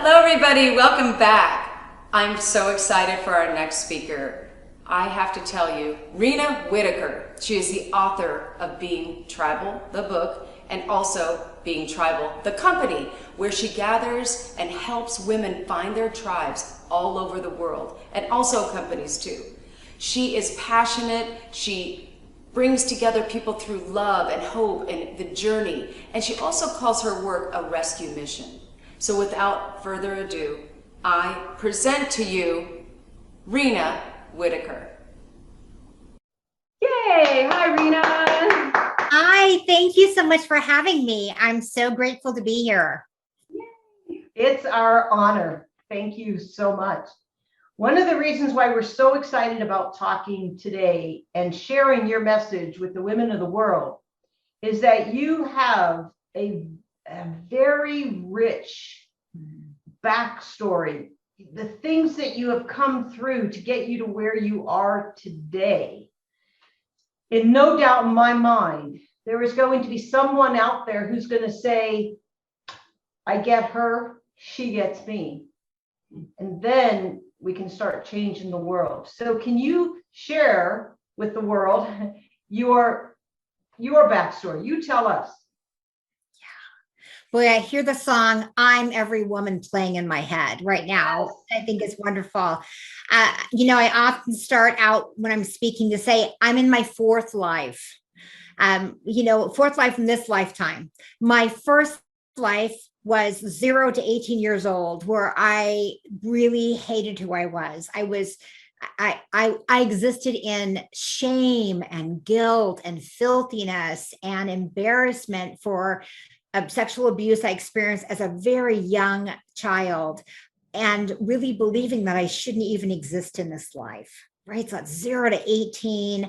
Hello, everybody. Welcome back. I'm so excited for our next speaker. I have to tell you, Rena Whitaker. She is the author of Being Tribal, the book, and also Being Tribal, the company, where she gathers and helps women find their tribes all over the world, and also companies too. She is passionate. She brings together people through love and hope and the journey, and she also calls her work a rescue mission. So without further ado, I present to you Rena Whitaker. Yay! Hi, Rena. Hi, thank you so much for having me. I'm so grateful to be here. It's our honor. Thank you so much. One of the reasons why we're so excited about talking today and sharing your message with the women of the world is that you have a very rich backstory, the things that you have come through to get you to where you are today. In no doubt in my mind, there is going to be someone out there who's going to say, I get her, she gets me. And then we can start changing the world. So can you share with the world your backstory? You tell us. Boy, I hear the song I'm Every Woman playing in my head right now. I think it's wonderful. I often start out when I'm speaking to say, I'm in my fourth life. Fourth life in this lifetime. My first life was 0 to 18 years old, where I really hated who I was. I existed in shame and guilt and filthiness and embarrassment for sexual abuse I experienced as a very young child, and really believing that I shouldn't even exist in this life. Right. So that's 0 to 18,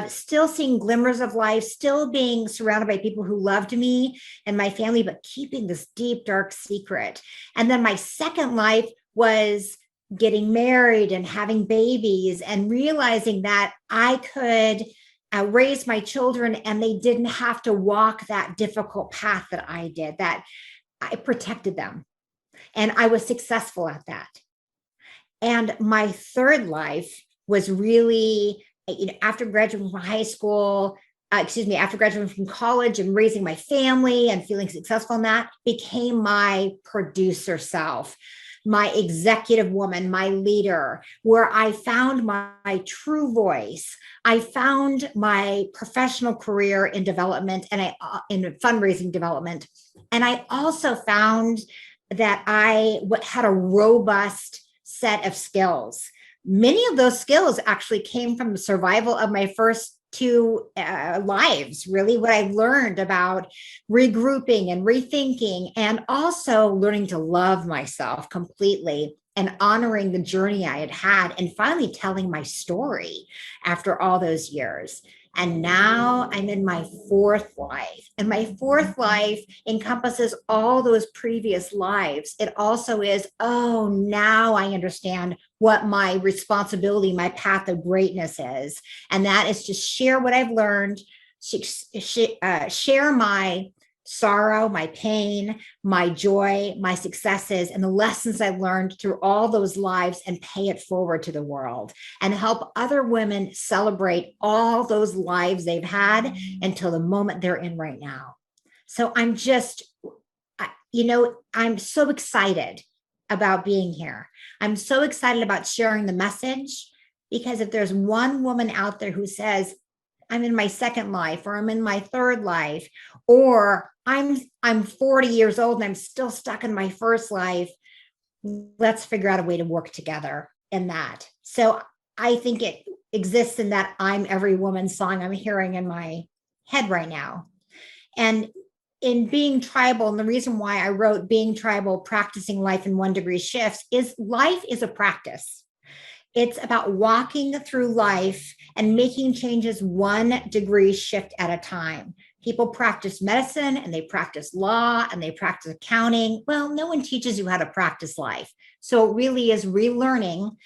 still seeing glimmers of life, still being surrounded by people who loved me and my family, but keeping this deep, dark secret. And then my second life was getting married and having babies and realizing that I could raise my children and they didn't have to walk that difficult path that I did, that I protected them. And I was successful at that. And my third life was really, after graduating from high school, after graduating from college and raising my family and feeling successful in that, became my producer self, my executive woman, my leader, where I found my true voice. I found my professional career in development and in fundraising development. And I also found that I had a robust set of skills. Many of those skills actually came from the survival of my first two lives, really what I learned about regrouping and rethinking, and also learning to love myself completely and honoring the journey I had had, and finally telling my story after all those years. And now I'm in my fourth life. And my fourth life encompasses all those previous lives. It also is, oh, now I understand what my responsibility, my path of greatness is. And that is to share what I've learned, share my sorrow, my pain, my joy, my successes, and the lessons I've learned through all those lives, and pay it forward to the world and help other women celebrate all those lives they've had until the moment they're in right now. So I'm so excited about being here. I'm so excited about sharing the message, because if there's one woman out there who says, I'm in my second life, or I'm in my third life, or I'm 40 years old and I'm still stuck in my first life, let's figure out a way to work together in that. So I think it exists in that I'm Every Woman song I'm hearing in my head right now. And in Being Tribal, and the reason why I wrote Being Tribal, Practicing Life in 1 Degree Shifts, is life is a practice. It's about walking through life and making changes 1 degree shift at a time. People practice medicine and they practice law and they practice accounting. Well, no one teaches you how to practice life. So it really is relearning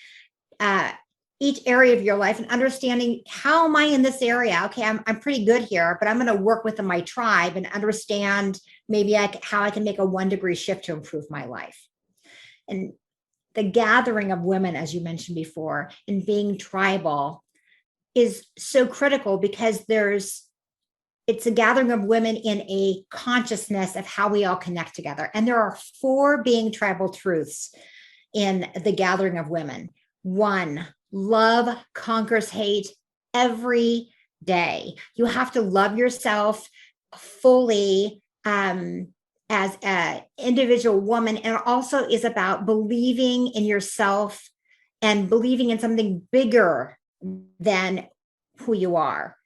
each area of your life and understanding, how am I in this area? Okay, I'm pretty good here, but I'm going to work within my tribe and understand maybe how I can make a 1 degree shift to improve my life. And the gathering of women, as you mentioned before, and being tribal is so critical because it's a gathering of women in a consciousness of how we all connect together. And there are 4 being tribal truths in the gathering of women. 1, love conquers hate every day. You have to love yourself fully as an individual woman. And it also is about believing in yourself and believing in something bigger than who you are.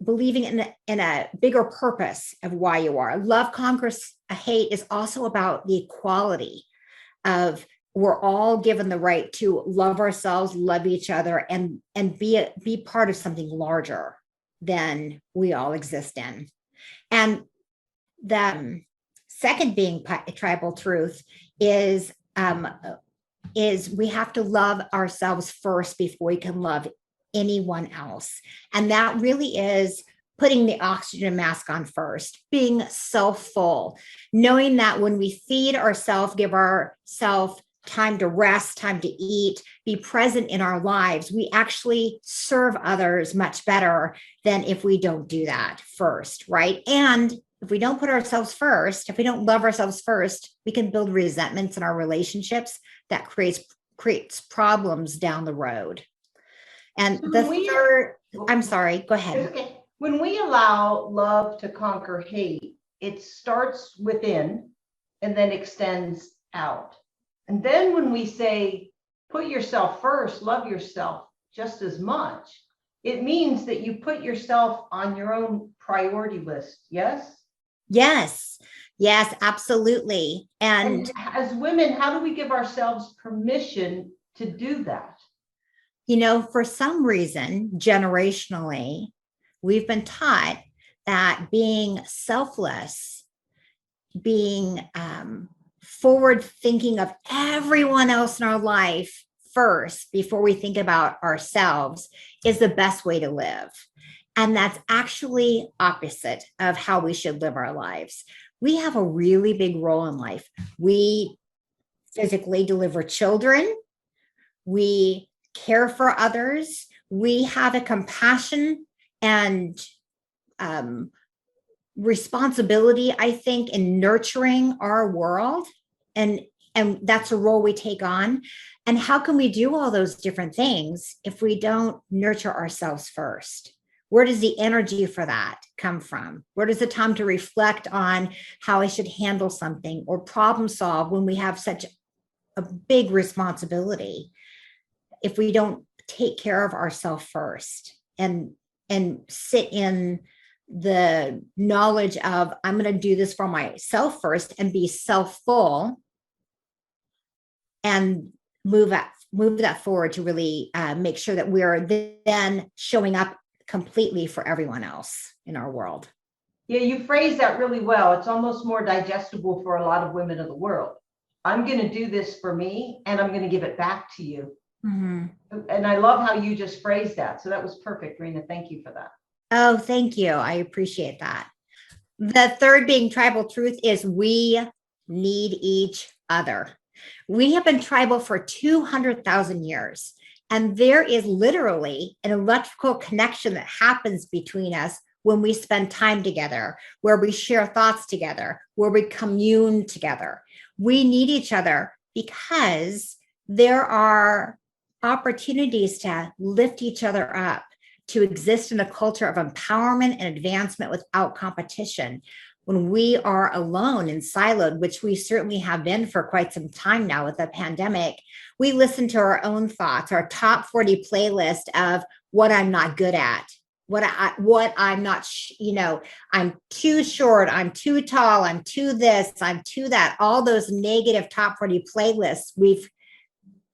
Believing in a bigger purpose of why you are. Love conquers hate is also about the equality of we're all given the right to love ourselves, love each other, and be part of something larger than we all exist in. And the second being tribal truth is we have to love ourselves first before we can love anyone else. And that really is putting the oxygen mask on first, being self-full, knowing that when we feed ourselves, give ourselves time to rest, time to eat, be present in our lives, we actually serve others much better than if we don't do that first, right? And if we don't put ourselves first, if we don't love ourselves first, we can build resentments in our relationships that creates problems down the road. And I'm sorry, go ahead. Okay. When we allow love to conquer hate, it starts within and then extends out. And then when we say, put yourself first, love yourself just as much, it means that you put yourself on your own priority list. Yes? Yes, absolutely. And as women, how do we give ourselves permission to do that? For some reason, generationally, we've been taught that being selfless, being forward thinking of everyone else in our life first before we think about ourselves is the best way to live. And that's actually opposite of how we should live our lives. We have a really big role in life. We physically deliver children. We care for others. We have a compassion and responsibility, I think, in nurturing our world. And that's a role we take on. And how can we do all those different things if we don't nurture ourselves first? Where does the energy for that come from? Where does the time to reflect on how I should handle something or problem solve when we have such a big responsibility? If we don't take care of ourselves first and sit in the knowledge of I'm going to do this for myself first and be self-full and move that forward to really make sure that we're then showing up completely for everyone else in our world. Yeah, you phrase that really well. It's almost more digestible for a lot of women of the world. I'm going to do this for me and I'm going to give it back to you. Mm-hmm. And I love how you just phrased that. So that was perfect, Rena. Thank you for that. Oh, thank you. I appreciate that. The third being tribal truth is we need each other. We have been tribal for 200,000 years. And there is literally an electrical connection that happens between us when we spend time together, where we share thoughts together, where we commune together. We need each other because there are opportunities to lift each other up, to exist in a culture of empowerment and advancement without competition. When we are alone and siloed, which we certainly have been for quite some time now with the pandemic, we listen to our own thoughts, our top 40 playlist of what I'm not good at, what I'm not, I'm too short, I'm too tall, I'm too this, I'm too that, all those negative top 40 playlists we've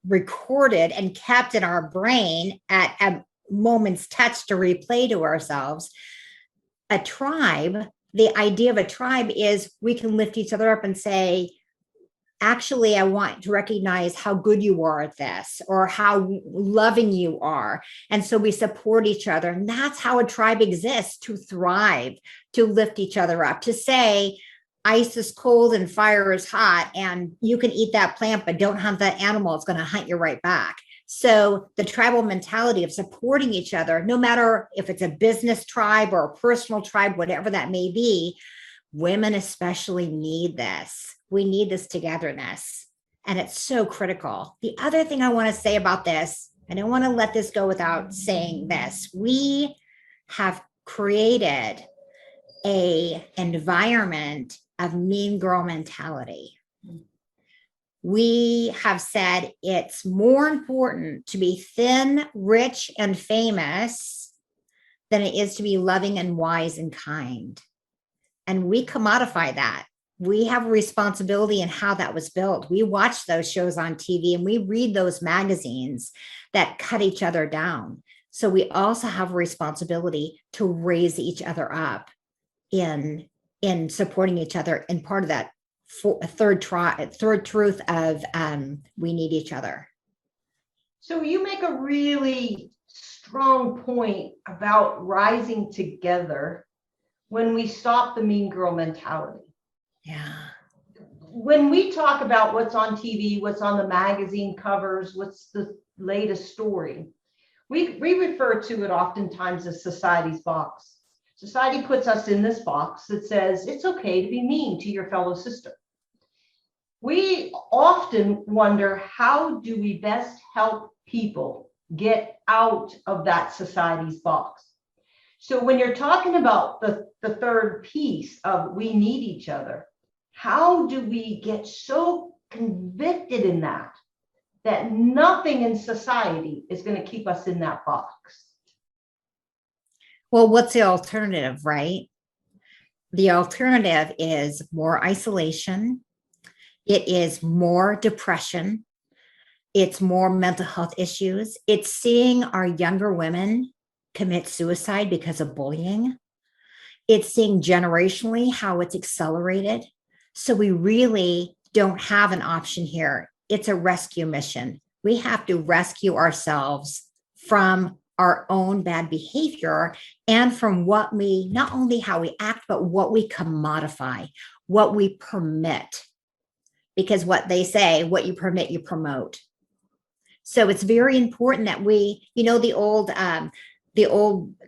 recorded and kept in our brain at a moment's touch to replay to ourselves. A tribe, the idea of a tribe is we can lift each other up and say, actually, I want to recognize how good you are at this or how loving you are. And so we support each other. And that's how a tribe exists, to thrive, to lift each other up, to say, ice is cold and fire is hot, and you can eat that plant, but don't hunt that animal. It's going to hunt you right back. So the tribal mentality of supporting each other, no matter if it's a business tribe or a personal tribe, whatever that may be, women especially need this. We need this togetherness. And it's so critical. The other thing I want to say about this, I don't want to let this go without saying this. We have created a environment of mean girl mentality. We have said it's more important to be thin, rich, and famous than it is to be loving and wise and kind. And we commodify that. We have a responsibility in how that was built. We watch those shows on TV and we read those magazines that cut each other down. So we also have a responsibility to raise each other up in supporting each other, and part of that third truth of we need each other. So you make a really strong point about rising together when we stop the mean girl mentality. Yeah. When we talk about what's on TV, what's on the magazine covers, what's the latest story, we refer to it oftentimes as society's box. Society puts us in this box that says it's okay to be mean to your fellow sister. We often wonder, how do we best help people get out of that society's box? So when you're talking about the third piece of we need each other, how do we get so convicted in that nothing in society is going to keep us in that box? Well, what's the alternative, right? The alternative is more isolation. It is more depression. It's more mental health issues. It's seeing our younger women commit suicide because of bullying. It's seeing generationally how it's accelerated. So we really don't have an option here. It's a rescue mission. We have to rescue ourselves from our own bad behavior and from what we, not only how we act, but what we commodify, what we permit. Because what they say, what you permit, you promote. So it's very important that we, the old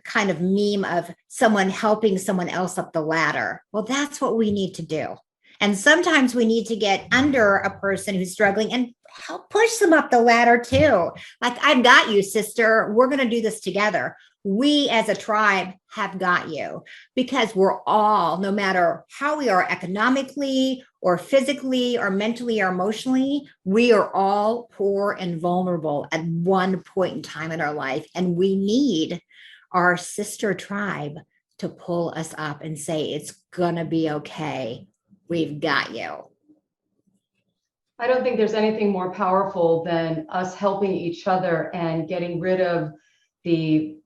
kind of meme of someone helping someone else up the ladder. Well, that's what we need to do. And sometimes we need to get under a person who's struggling and help push them up the ladder too. Like, I've got you, sister. We're going to do this together. We as a tribe have got you, because we're all, no matter how we are economically or physically or mentally or emotionally, we are all poor and vulnerable at one point in time in our life. And we need our sister tribe to pull us up and say, it's going to be okay. We've got you. I don't think there's anything more powerful than us helping each other and getting rid of the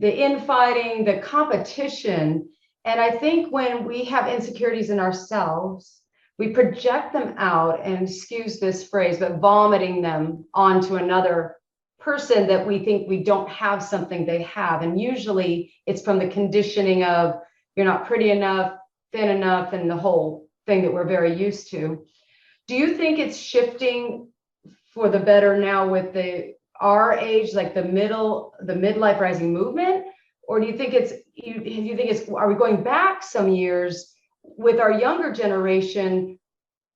infighting, the competition. And I think when we have insecurities in ourselves, we project them out, and excuse this phrase, but vomiting them onto another person that we think we don't have something they have. And usually it's from the conditioning of you're not pretty enough, thin enough, and the whole thing that we're very used to. Do you think it's shifting for the better now with our age, like the midlife rising movement? Or do you think are we going back some years with our younger generation?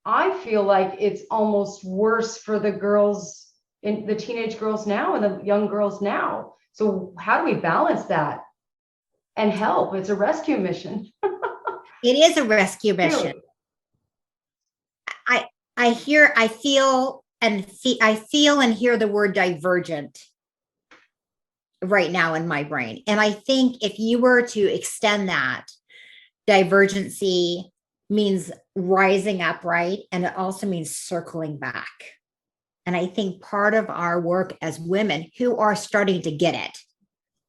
I feel like it's almost worse for the girls, in the teenage girls now and the young girls now. So how do we balance that and help? It's a rescue mission. It is a rescue mission. Really? I feel and hear the word divergent right now in my brain. And I think if you were to extend that, divergency means rising up, right? And it also means circling back. And I think part of our work as women who are starting to get it,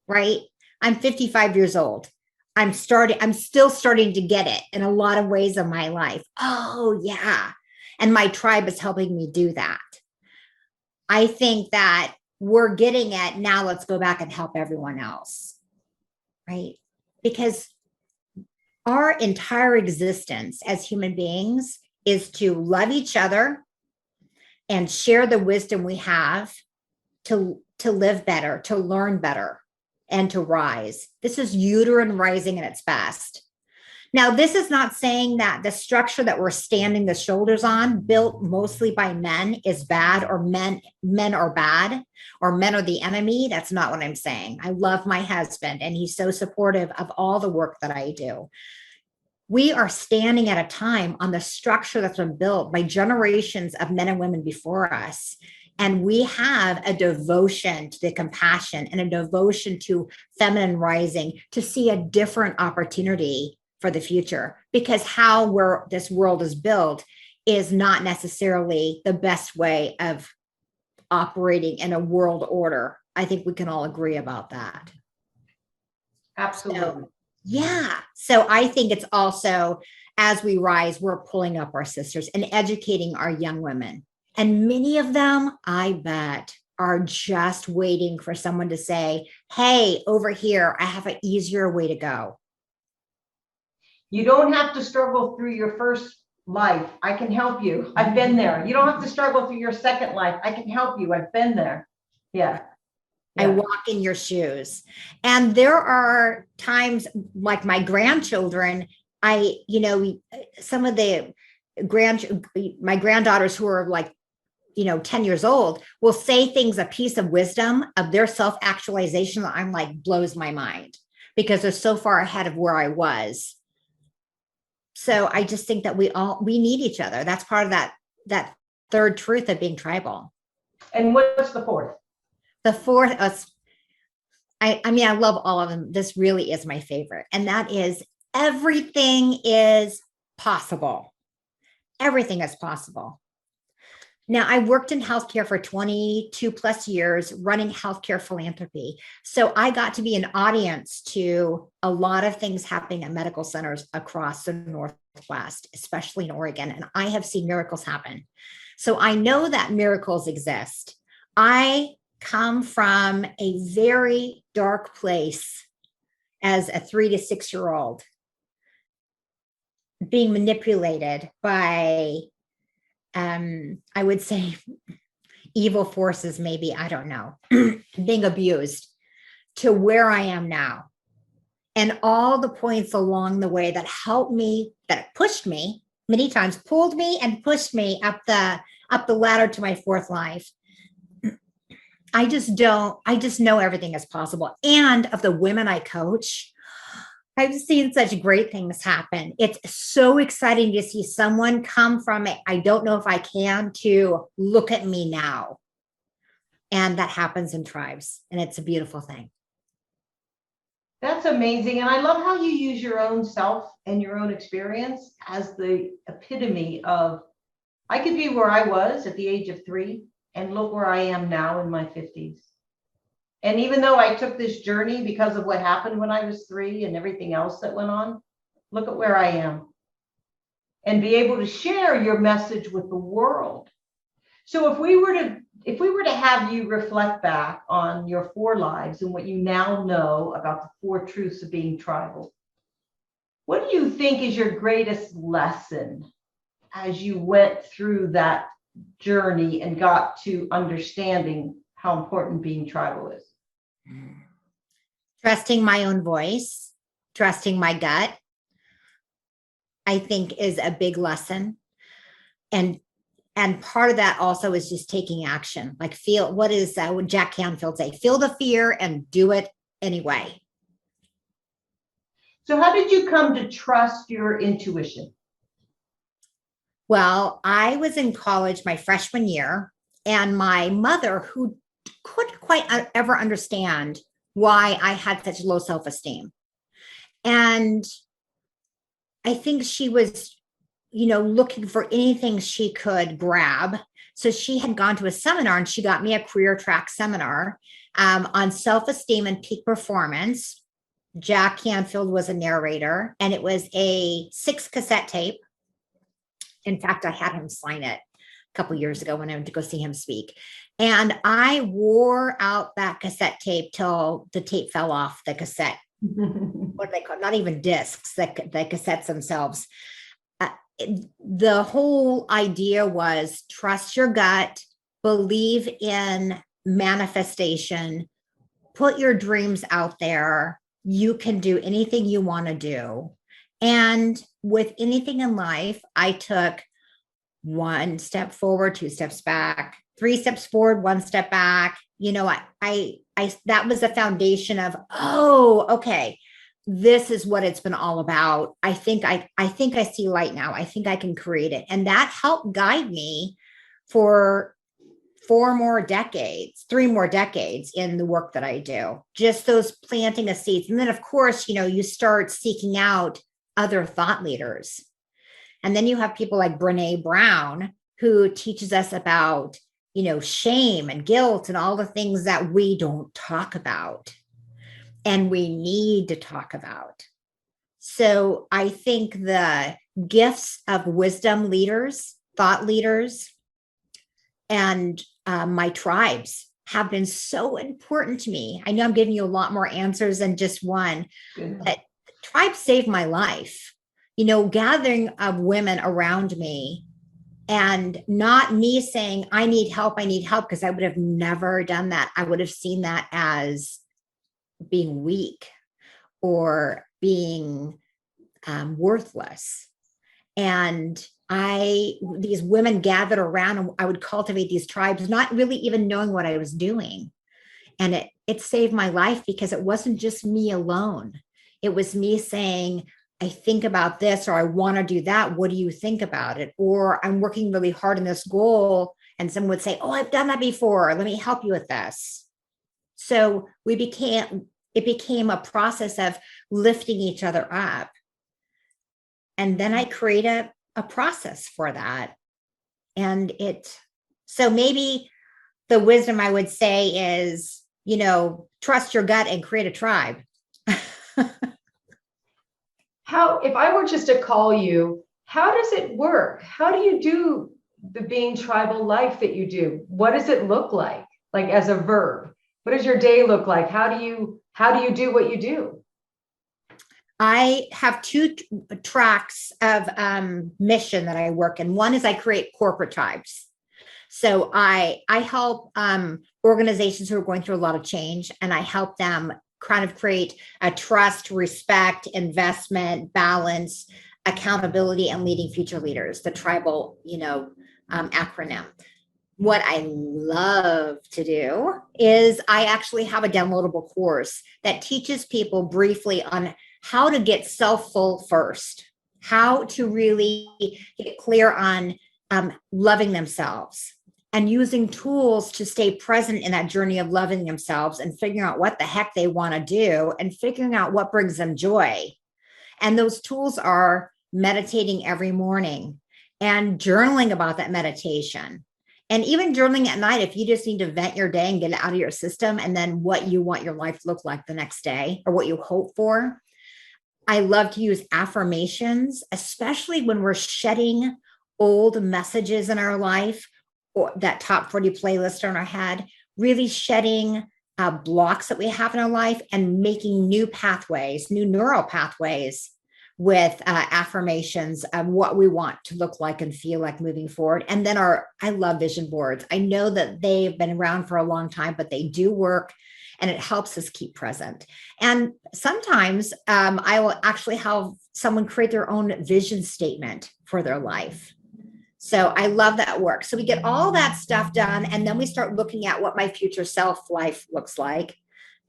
right? I'm 55 years old. I'm still starting to get it in a lot of ways of my life. Oh, yeah. And my tribe is helping me do that. I think that we're getting it now. Let's go back and help everyone else, right? Because our entire existence as human beings is to love each other and share the wisdom we have to live better, to learn better, and to rise. This is uterine rising at its best. Now, this is not saying that the structure that we're standing the shoulders on, built mostly by men, is bad, or men are bad, or men are the enemy. That's not what I'm saying. I love my husband, and he's so supportive of all the work that I do. We are standing at a time on the structure that's been built by generations of men and women before us. And we have a devotion to the compassion and a devotion to feminine rising to see a different opportunity for the future, because how this world is built is not necessarily the best way of operating in a world order. I think we can all agree about that. Absolutely. So I think it's also, as we rise, we're pulling up our sisters and educating our young women. And many of them, I bet, are just waiting for someone to say, hey, over here, I have an easier way to go. You don't have to struggle through your first life. I can help you. I've been there. You don't have to struggle through your second life. I can help you. I've been there. Yeah. I walk in your shoes. And there are times, like my grandchildren, some of my granddaughters who are like, 10 years old will say things, a piece of wisdom of their self-actualization that I'm like, blows my mind, because they're so far ahead of where I was. So I just think that we need each other. That's part of that third truth of being tribal. And what's the fourth? The fourth, I love all of them. This really is my favorite. And that is, everything is possible. Everything is possible. Now, I worked in healthcare for 22 plus years, running healthcare philanthropy. So I got to be an audience to a lot of things happening at medical centers across the Northwest, especially in Oregon. And I have seen miracles happen. So I know that miracles exist. I come from a very dark place as a 3 to 6 year old, being manipulated by I would say evil forces, maybe, I don't know, being abused, to where I am now. And all the points along the way that helped me, that pushed me many times, pulled me and pushed me up the ladder to my fourth life. I just know everything is possible. And of the women I coach, I've seen such great things happen. It's so exciting to see someone come from it, I don't know if I can, to look at me now. And that happens in tribes. And it's a beautiful thing. That's amazing. And I love how you use your own self and your own experience as the epitome of, I could be where I was at the age of 3 and look where I am now in my 50s. And even though I took this journey because of what happened when I was 3 and everything else that went on, look at where I am. And be able to share your message with the world. So if we were to have you reflect back on your 4 lives and what you now know about the 4 truths of being tribal, what do you think is your greatest lesson as you went through that journey and got to understanding how important being tribal is? Trusting my own voice, trusting my gut, I think, is a big lesson. And part of that also is just taking action. Like, what Jack Canfield say? Feel the fear and do it anyway. So how did you come to trust your intuition? Well, I was in college my freshman year, and my mother, who couldn't quite ever understand why I had such low self-esteem. And I think she was, looking for anything she could grab. So she had gone to a seminar, and she got me a career track seminar on self-esteem and peak performance. Jack Canfield was a narrator, and it was a 6 cassette tape. In fact, I had him sign it a couple years ago when I went to go see him speak. And I wore out that cassette tape till the tape fell off the cassette. what do they call, not even discs, that cassettes themselves. The whole idea was trust your gut, believe in manifestation, put your dreams out there. You can do anything you want to do. And with anything in life, I took 1 step forward, 2 steps back, 3 steps forward, 1 step back. I that was the foundation of, oh, okay, this is what it's been all about. I think I see light now. I think I can create it. And that helped guide me for 3 more decades in the work that I do. Just those planting of seeds. And then of course, you start seeking out other thought leaders. And then you have people like Brené Brown, who teaches us about, shame and guilt and all the things that we don't talk about and we need to talk about. So I think the gifts of wisdom leaders, thought leaders, and my tribes have been so important to me. I know I'm giving you a lot more answers than just one, but tribes saved my life. Gathering of women around me, and not me saying, I need help, because I would have never done that. I would have seen that as being weak or being worthless. And these women gathered around, and I would cultivate these tribes, not really even knowing what I was doing. And it saved my life, because it wasn't just me alone. It was me saying, I think about this, or I want to do that. What do you think about it? Or I'm working really hard on this goal. And someone would say, oh, I've done that before. Let me help you with this. So it became a process of lifting each other up. And then I create a process for that. And so maybe the wisdom I would say is, trust your gut and create a tribe. If I were just to call you, how does it work? How do you do the being tribal life that you do? What does it look like as a verb? What does your day look like? How do you do what you do? I have 2 tracks of mission that I work in. One is I create corporate tribes. So I help organizations who are going through a lot of change, and I help them kind of create a trust, respect, investment, balance, accountability, and leading future leaders, the tribal, acronym. What I love to do is I actually have a downloadable course that teaches people briefly on how to get self-full first, how to really get clear on loving themselves, and using tools to stay present in that journey of loving themselves and figuring out what the heck they want to do and figuring out what brings them joy. And those tools are meditating every morning and journaling about that meditation. And even journaling at night, if you just need to vent your day and get it out of your system, and then what you want your life to look like the next day or what you hope for. I love to use affirmations, especially when we're shedding old messages in our life, or that top 40 playlist on our head, really shedding blocks that we have in our life and making new pathways, new neural pathways with affirmations of what we want to look like and feel like moving forward. And then I love vision boards. I know that they've been around for a long time, but they do work, and it helps us keep present. And sometimes I will actually have someone create their own vision statement for their life. So I love that work. So we get all that stuff done, and then we start looking at what my future self life looks like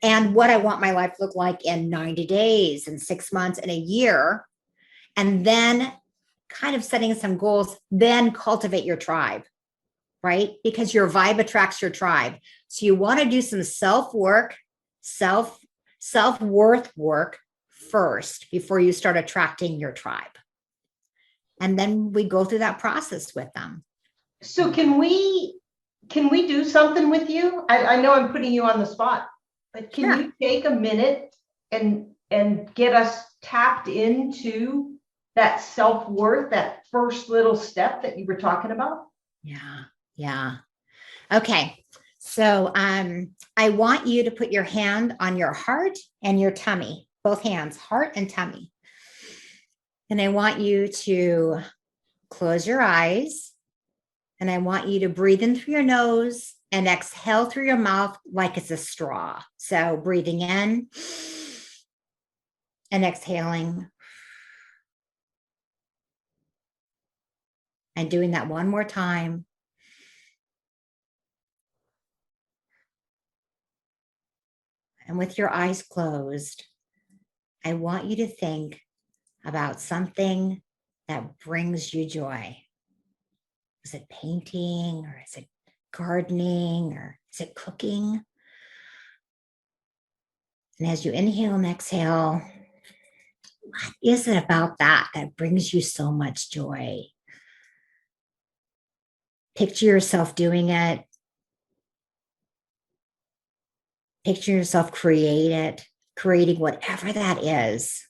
and what I want my life to look like in 90 days and 6 months and a year. And then kind of setting some goals, then cultivate your tribe, right? Because your vibe attracts your tribe. So you want to do some self-work, self-worth work first before you start attracting your tribe. And then we go through that process with them. So can we do something with you? I know I'm putting you on the spot, but can you take a minute and get us tapped into that self-worth, that first little step that you were talking about? Yeah. Okay. So I want you to put your hand on your heart and your tummy. both hands, heart and tummy. And I want you to close your eyes. And I want you to breathe in through your nose and exhale through your mouth like it's a straw. So breathing in and exhaling. And doing that one more time. And with your eyes closed, I want you to think about something that brings you joy. Is it painting, or is it gardening, or is it cooking? And as you inhale and exhale, what is it about that that brings you so much joy? Picture yourself doing it. Picture yourself creating whatever that is.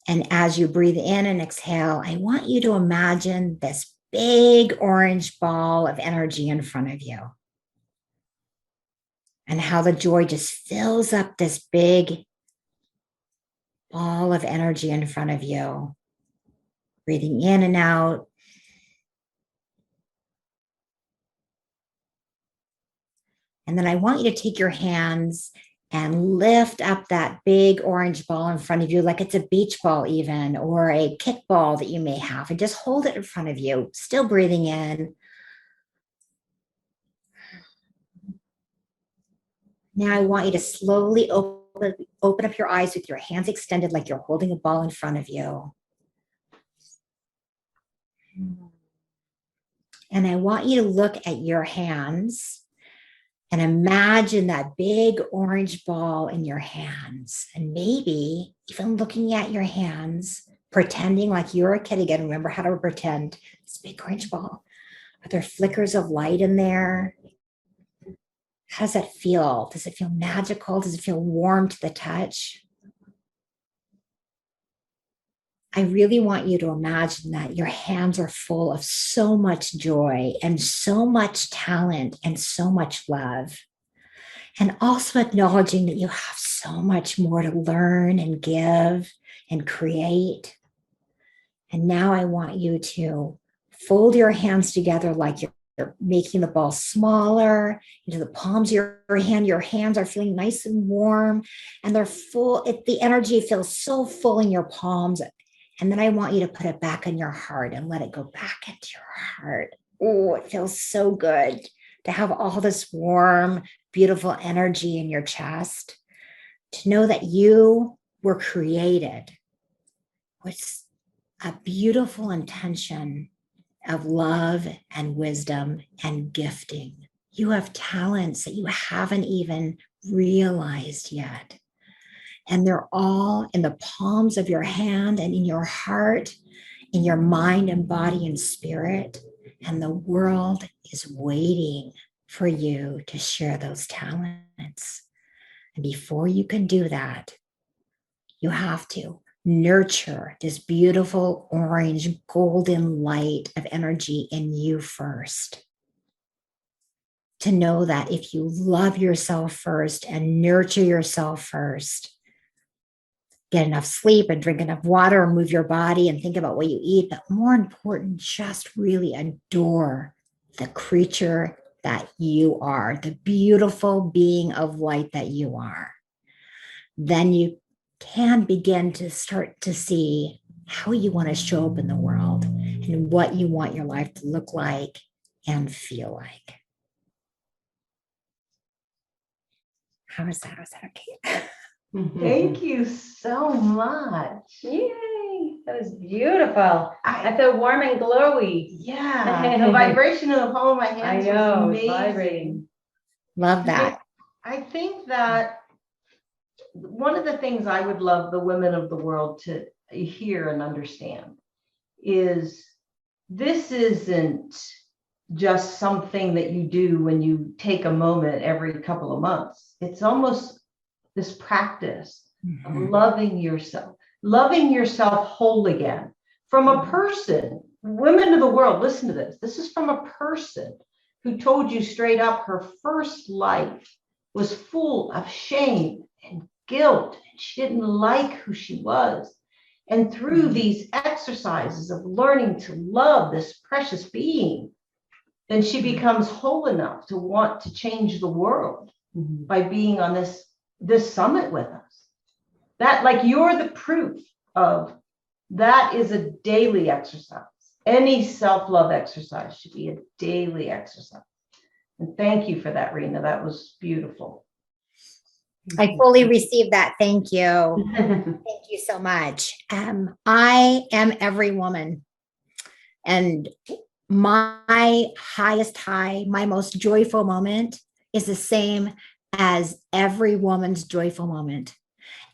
And as you breathe in and exhale, I want you to imagine this big orange ball of energy in front of you. And how the joy just fills up this big ball of energy in front of you. Breathing in and out. And then I want you to take your hands and lift up that big orange ball in front of you, like it's a beach ball even, or a kickball that you may have, and just hold it in front of you, still breathing in. Now I want you to slowly open up your eyes with your hands extended like you're holding a ball in front of you. And I want you to look at your hands and imagine that big orange ball in your hands. And maybe even looking at your hands, pretending like you're a kid again. Remember how to pretend this big orange ball. Are there flickers of light in there? How does that feel? Does it feel magical? Does it feel warm to the touch? I really want you to imagine that your hands are full of so much joy and so much talent and so much love. And also acknowledging that you have so much more to learn and give and create. And now I want you to fold your hands together like you're making the ball smaller into the palms of your hand. Your hands are feeling nice and warm and they're full. The energy feels so full in your palms. And then I want you to put it back in your heart and let it go back into your heart. Oh, it feels so good to have all this warm, beautiful energy in your chest. To know that you were created with a beautiful intention of love and wisdom and gifting. You have talents that you haven't even realized yet. And they're all in the palms of your hand and in your heart, in your mind and body and spirit. And the world is waiting for you to share those talents. And before you can do that, you have to nurture this beautiful orange golden light of energy in you first. To know that if you love yourself first and nurture yourself first, get enough sleep and drink enough water and move your body and think about what you eat, but more important, just really adore the creature that you are, the beautiful being of light that you are. Then you can begin to start to see how you want to show up in the world and what you want your life to look like and feel like. How is that? Is that okay? Thank you so much. Yay, that was beautiful. I feel warm and glowy. Yeah, the vibration in the palm of my hands I know, was it's amazing. vibrating. Love that. I think that one of the things I would love the women of the world to hear and understand is this isn't just something that you do when you take a moment every couple of months. It's almost this practice of loving yourself whole again. From a person, women of the world, listen to this. This is from a person who told you straight up her first life was full of shame and guilt. And she didn't like who she was. And through these exercises of learning to love this precious being, then she becomes whole enough to want to change the world by being on this summit with us. That, like, you're the proof of that is a daily exercise. Any self-love exercise should be a daily exercise. And thank you for that, Rena. That was beautiful. I fully received that. Thank you. Thank you so much. I am every woman. And my highest high, my most joyful moment is the same as every woman's joyful moment.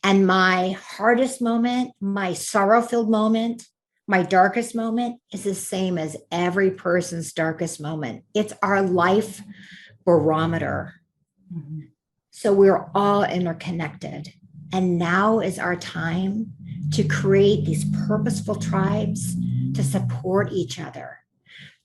And my hardest moment, my sorrow-filled moment, my darkest moment is the same as every person's darkest moment. It's our life barometer. So we're all interconnected. And now is our time to create these purposeful tribes to support each other,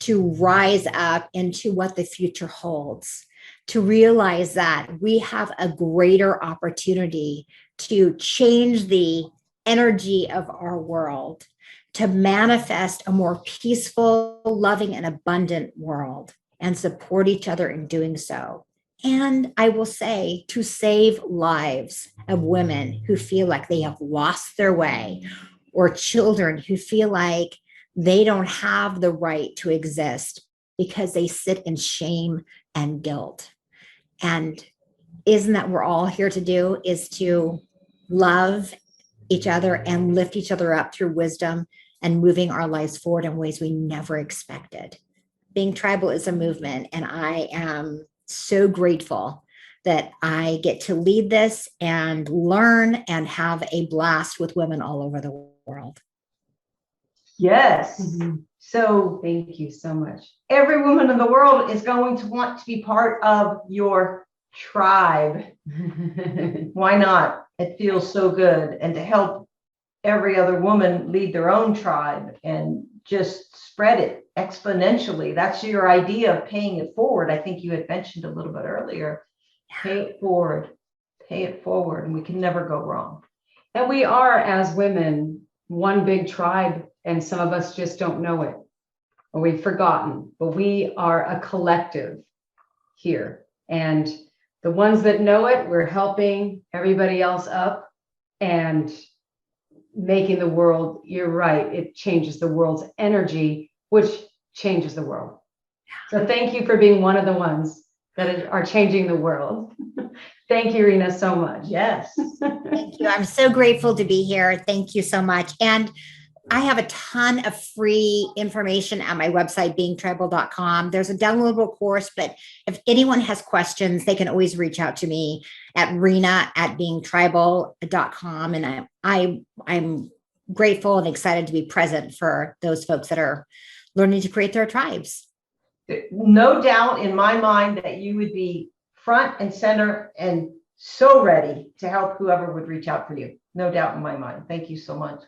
to rise up into what the future holds, to realize that we have a greater opportunity to change the energy of our world, to manifest a more peaceful, loving, and abundant world, and support each other in doing so. And I will say, to save lives of women who feel like they have lost their way, or children who feel like they don't have the right to exist because they sit in shame and guilt. And isn't that what we're all here to do, is to love each other and lift each other up through wisdom and moving our lives forward in ways we never expected. Being tribal is a movement, and I am so grateful that I get to lead this and learn and have a blast with women all over the world. Yes. So Thank you so much. every woman in the world is going to want to be part of your tribe. Why not? It feels so good. And to help every other woman lead their own tribe and just spread it exponentially. That's your idea of paying it forward. I think you had mentioned a little bit earlier. Pay it forward, pay it forward, and we can never go wrong. And we are, as women, one big tribe, and some of us just don't know it, or we've forgotten, but we are a collective here. And the ones that know it, we're helping everybody else up and making the world, you're right, it changes the world's energy, which changes the world. So thank you for being one of the ones that are changing the world. Thank you, Rena, so much. Yes. Thank you. I'm so grateful to be here. Thank you so much. And I have a ton of free information at my website, beingtribal.com. There's a downloadable course, but if anyone has questions, they can always reach out to me at rena@beingtribal.com. And I'm grateful and excited to be present for those folks that are learning to create their tribes. No doubt in my mind that you would be front and center and so ready to help whoever would reach out for you. No doubt in my mind. Thank you so much.